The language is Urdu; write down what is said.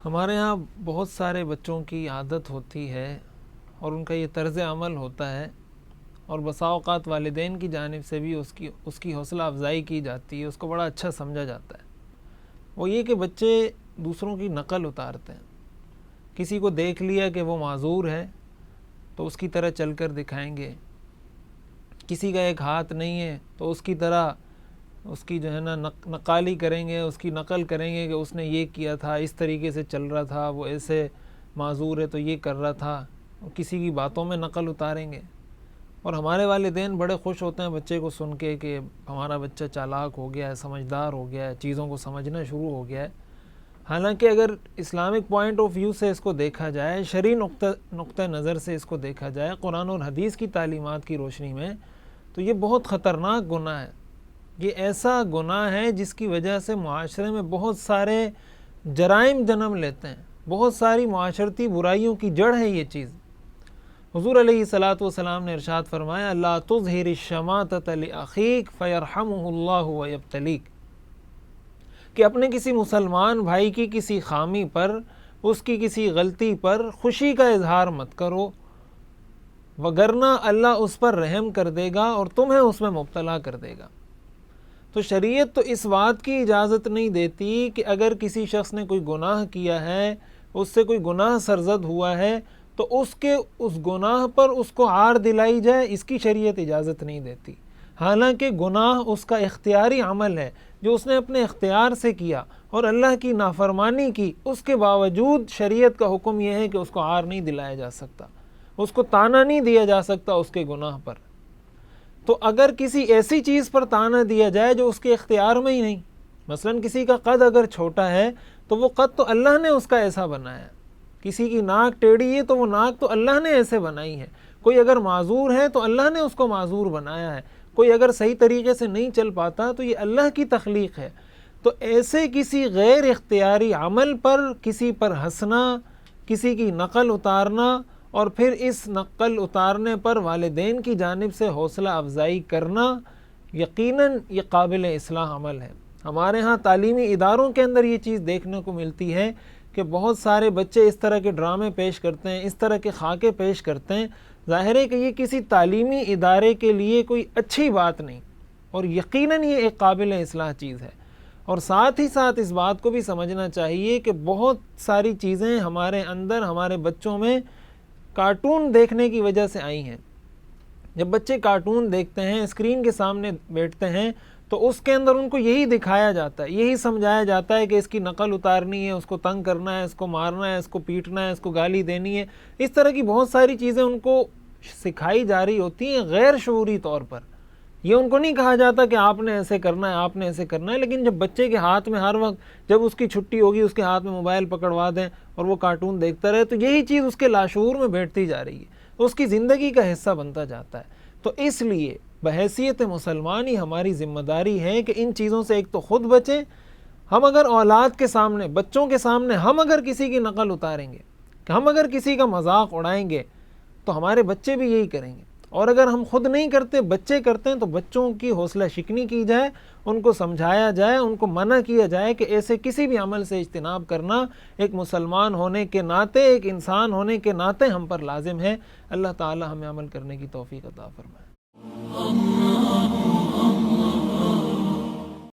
ہمارے ہاں بہت سارے بچوں کی عادت ہوتی ہے اور ان کا یہ طرز عمل ہوتا ہے، اور بسا اوقات والدین کی جانب سے بھی اس کی حوصلہ افزائی کی جاتی ہے، اس کو بڑا اچھا سمجھا جاتا ہے۔ وہ یہ کہ بچے دوسروں کی نقل اتارتے ہیں۔ کسی کو دیکھ لیا کہ وہ معذور ہے تو اس کی طرح چل کر دکھائیں گے، کسی کا ایک ہاتھ نہیں ہے تو اس کی طرح اس کی جو ہے نا نقالی کریں گے، اس کی نقل کریں گے کہ اس نے یہ کیا تھا، اس طریقے سے چل رہا تھا، وہ ایسے معذور ہے تو یہ کر رہا تھا، کسی کی باتوں میں نقل اتاریں گے۔ اور ہمارے والدین بڑے خوش ہوتے ہیں بچے کو سن کے کہ ہمارا بچہ چالاک ہو گیا ہے، سمجھدار ہو گیا ہے، چیزوں کو سمجھنا شروع ہو گیا ہے۔ حالانکہ اگر اسلامک پوائنٹ آف ویو سے اس کو دیکھا جائے، شرعی نقطہ نظر سے اس کو دیکھا جائے، قرآن اور حدیث کی تعلیمات کی روشنی میں، تو یہ بہت خطرناک گناہ ہے۔ یہ ایسا گناہ ہے جس کی وجہ سے معاشرے میں بہت سارے جرائم جنم لیتے ہیں، بہت ساری معاشرتی برائیوں کی جڑ ہے یہ چیز۔ حضور علیہ الصلاۃ والسلام نے ارشاد فرمایا، لا تظہر الشماتۃ لأخیک فیرحمہ اللہ ویبتلیک، کہ اپنے کسی مسلمان بھائی کی کسی خامی پر، اس کی کسی غلطی پر خوشی کا اظہار مت کرو، وگرنہ اللہ اس پر رحم کر دے گا اور تمہیں اس میں مبتلا کر دے گا۔ تو شریعت تو اس بات کی اجازت نہیں دیتی کہ اگر کسی شخص نے کوئی گناہ کیا ہے، اس سے کوئی گناہ سرزد ہوا ہے، تو اس گناہ پر اس کو عار دلائی جائے، اس کی شریعت اجازت نہیں دیتی۔ حالانکہ گناہ اس کا اختیاری عمل ہے جو اس نے اپنے اختیار سے کیا اور اللہ کی نافرمانی کی، اس کے باوجود شریعت کا حکم یہ ہے کہ اس کو عار نہیں دلایا جا سکتا، اس کو طعنہ نہیں دیا جا سکتا اس کے گناہ پر۔ تو اگر کسی ایسی چیز پر طعنہ دیا جائے جو اس کے اختیار میں ہی نہیں، مثلا کسی کا قد اگر چھوٹا ہے تو وہ قد تو اللہ نے اس کا ایسا بنایا ہے، کسی کی ناک ٹیڑھی ہے تو وہ ناک تو اللہ نے ایسے بنائی ہے، کوئی اگر معذور ہے تو اللہ نے اس کو معذور بنایا ہے، کوئی اگر صحیح طریقے سے نہیں چل پاتا تو یہ اللہ کی تخلیق ہے۔ تو ایسے کسی غیر اختیاری عمل پر کسی پر ہنسنا، کسی کی نقل اتارنا، اور پھر اس نقل اتارنے پر والدین کی جانب سے حوصلہ افزائی کرنا، یقیناً یہ قابل اصلاح عمل ہے۔ ہمارے ہاں تعلیمی اداروں کے اندر یہ چیز دیکھنے کو ملتی ہے کہ بہت سارے بچے اس طرح کے ڈرامے پیش کرتے ہیں، اس طرح کے خاکے پیش کرتے ہیں۔ ظاہر ہے کہ یہ کسی تعلیمی ادارے کے لیے کوئی اچھی بات نہیں، اور یقیناً یہ ایک قابل اصلاح چیز ہے۔ اور ساتھ ہی ساتھ اس بات کو بھی سمجھنا چاہیے کہ بہت ساری چیزیں ہمارے اندر، ہمارے بچوں میں کارٹون دیکھنے کی وجہ سے آئی ہیں۔ جب بچے کارٹون دیکھتے ہیں، اسکرین کے سامنے بیٹھتے ہیں، تو اس کے اندر ان کو یہی دکھایا جاتا ہے، یہی سمجھایا جاتا ہے کہ اس کی نقل اتارنی ہے، اس کو تنگ کرنا ہے، اس کو مارنا ہے، اس کو پیٹنا ہے، اس کو گالی دینی ہے، اس طرح کی بہت ساری چیزیں ان کو سکھائی جا رہی ہوتی ہیں غیر شعوری طور پر۔ یہ ان کو نہیں کہا جاتا کہ آپ نے ایسے کرنا ہے، آپ نے ایسے کرنا ہے، لیکن جب بچے کے ہاتھ میں ہر وقت جب اس کی چھٹی ہوگی اس کے ہاتھ میں موبائل پکڑوا دیں اور وہ کارٹون دیکھتا رہے، تو یہی چیز اس کے لاشعور میں بیٹھتی جا رہی ہے، اس کی زندگی کا حصہ بنتا جاتا ہے۔ تو اس لیے بحیثیت مسلمان ہی ہماری ذمہ داری ہے کہ ان چیزوں سے ایک تو خود بچیں۔ ہم اگر اولاد کے سامنے، بچوں کے سامنے ہم اگر کسی کی نقل اتاریں گے، کہ ہم اگر کسی کا مذاق اڑائیں گے، تو ہمارے بچے بھی یہی کریں گے۔ اور اگر ہم خود نہیں کرتے، بچے کرتے ہیں، تو بچوں کی حوصلہ شکنی کی جائے، ان کو سمجھایا جائے، ان کو منع کیا جائے کہ ایسے کسی بھی عمل سے اجتناب کرنا ایک مسلمان ہونے کے ناطے، ایک انسان ہونے کے ناطے ہم پر لازم ہے۔ اللہ تعالی ہمیں عمل کرنے کی توفیق عطا فرمائے۔